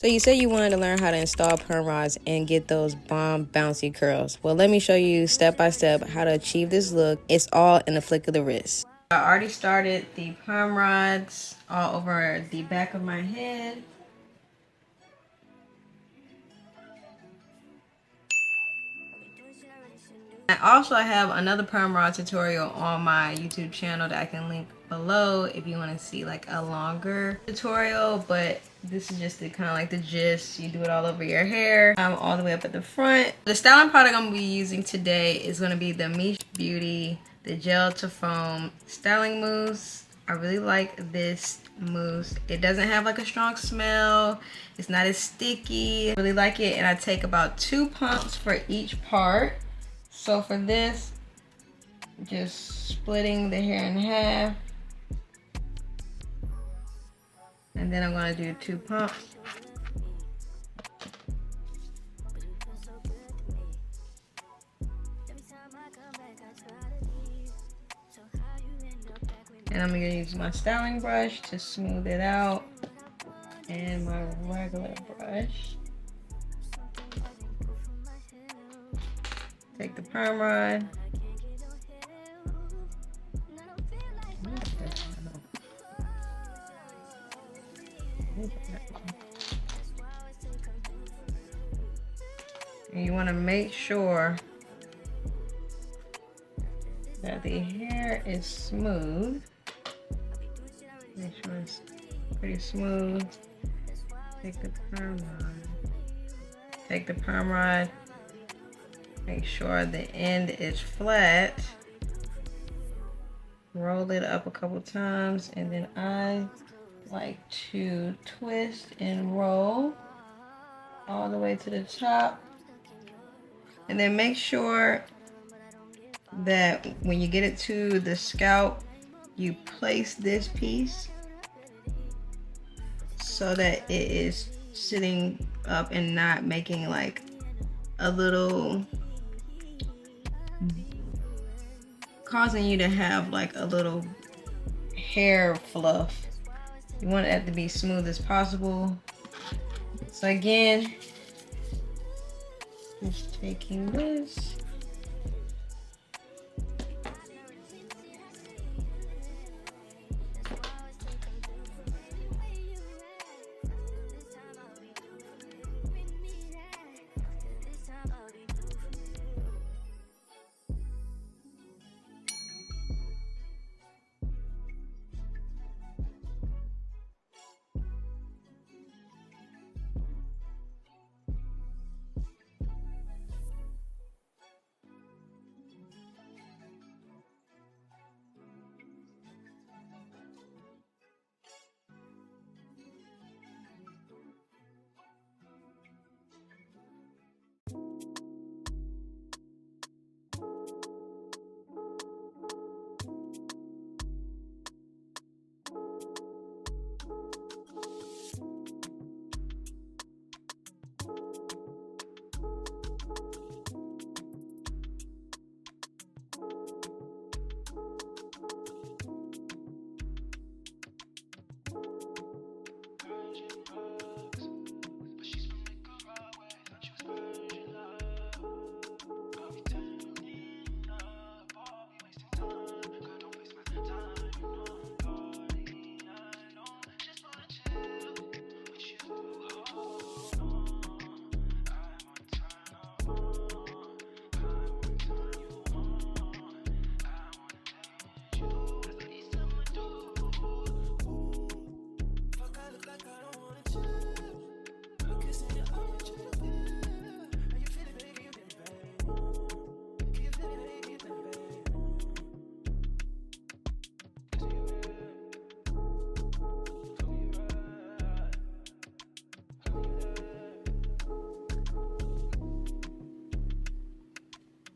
So you said you wanted to learn how to install perm rods and get those bomb bouncy curls. Well, let me show you step by step how to achieve this look. It's all in the flick of the wrist. I already started the perm rods all over the back of my head. I have another perm rod tutorial on my YouTube channel that I can link below if you want to see like a longer tutorial, but this is just the kind of like the gist. You do it all over your hair, all the way up at the front. The styling product I'm going to be using today is going to be the Miche Beauty, the gel to foam styling mousse. I really like this mousse. It doesn't have like a strong smell. It's not as sticky. I really like it, and I take about 2 pumps for each part. So for this, just splitting the hair in half. And then I'm gonna do 2 pumps. And I'm gonna use my styling brush to smooth it out. And my regular brush. Take the perm rod. And you want to make sure that the hair is smooth. Make sure it's pretty smooth. Take the perm rod. Take the perm rod. Make sure the end is flat. Roll it up a couple times, and then I like to twist and roll all the way to the top. And then make sure that when you get it to the scalp, you place this piece so that it is sitting up and not making like a little, causing you to have like a little hair fluff. You want it to be smooth as possible. So again, just taking this.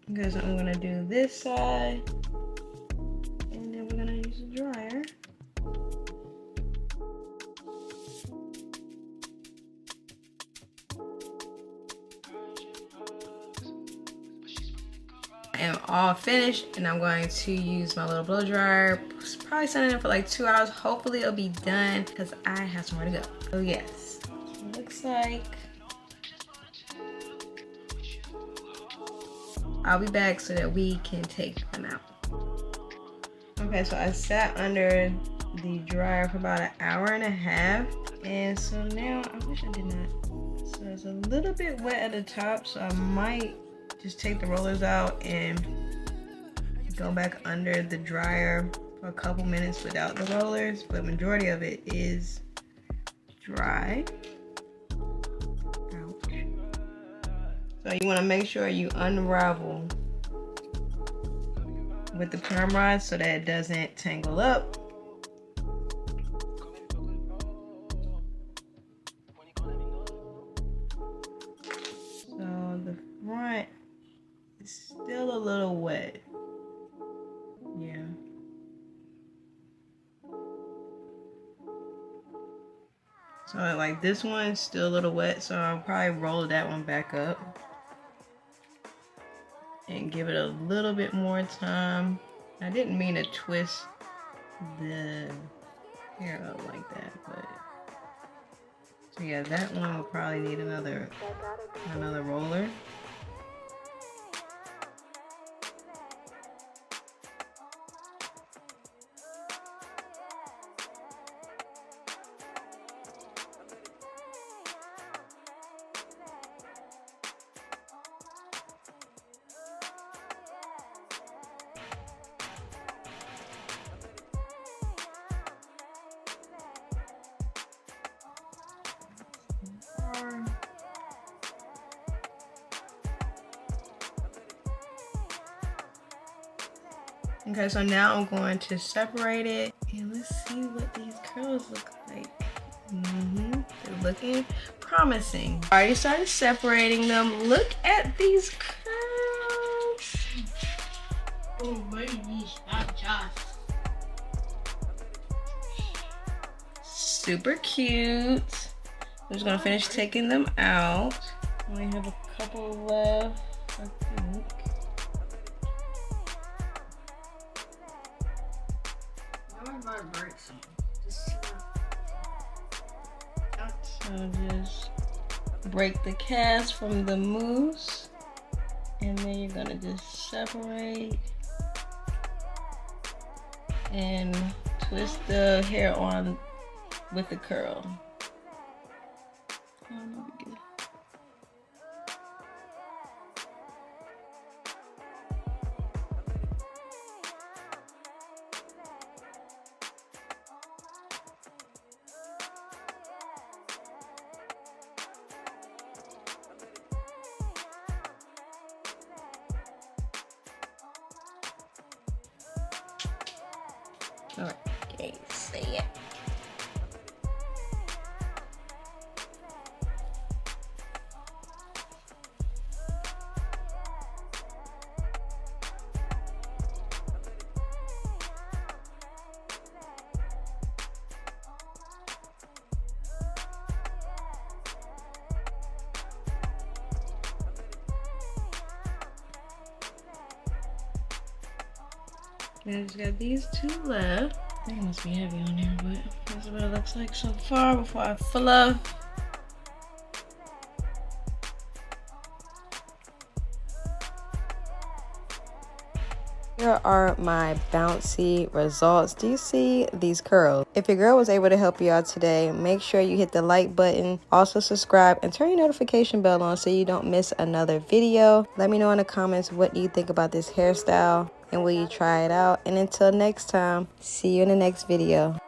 Because I'm gonna do this side, and then we're gonna use a dryer. I am all finished, and I'm going to use my little blow dryer. Probably sending it for like 2 hours. Hopefully it'll be done because I have somewhere to go. So yes, it looks looks like. I'll be back so that we can take them out. Okay, so I sat under the dryer for about an hour and a half. And so now, I wish I did not. So it's a little bit wet at the top, so I might just take the rollers out and go back under the dryer for a couple minutes without the rollers, but majority of it is dry. Ouch. So you want to make sure you unravel with the perm rod so that it doesn't tangle up. So the front is still a little wet. Yeah. So like this one's still a little wet, so I'll probably roll that one back up and give it a little bit more time. I didn't mean to twist the hair up like that, but so yeah, that one will probably need another roller. Okay, so now I'm going to separate it and let's see what these curls look like. They're looking promising. I already started separating them. Look at these curls. Oh, baby, not just. Super cute. I'm just gonna finish taking them out. I only have a couple left, I think. So just break the cast from the mousse, and then you're gonna just separate and twist the hair on with the curl. Alright, okay, see it. I just got these two left. I think it must be heavy on there, but that's what it looks like so far before I fill up. Here are my bouncy results. Do you see these curls? If your girl was able to help you out today, make sure you hit the like button, also subscribe, and turn your notification bell on so you don't miss another video. Let me know in the comments what you think about this hairstyle and will you try it out. And until next time, see you in the next video.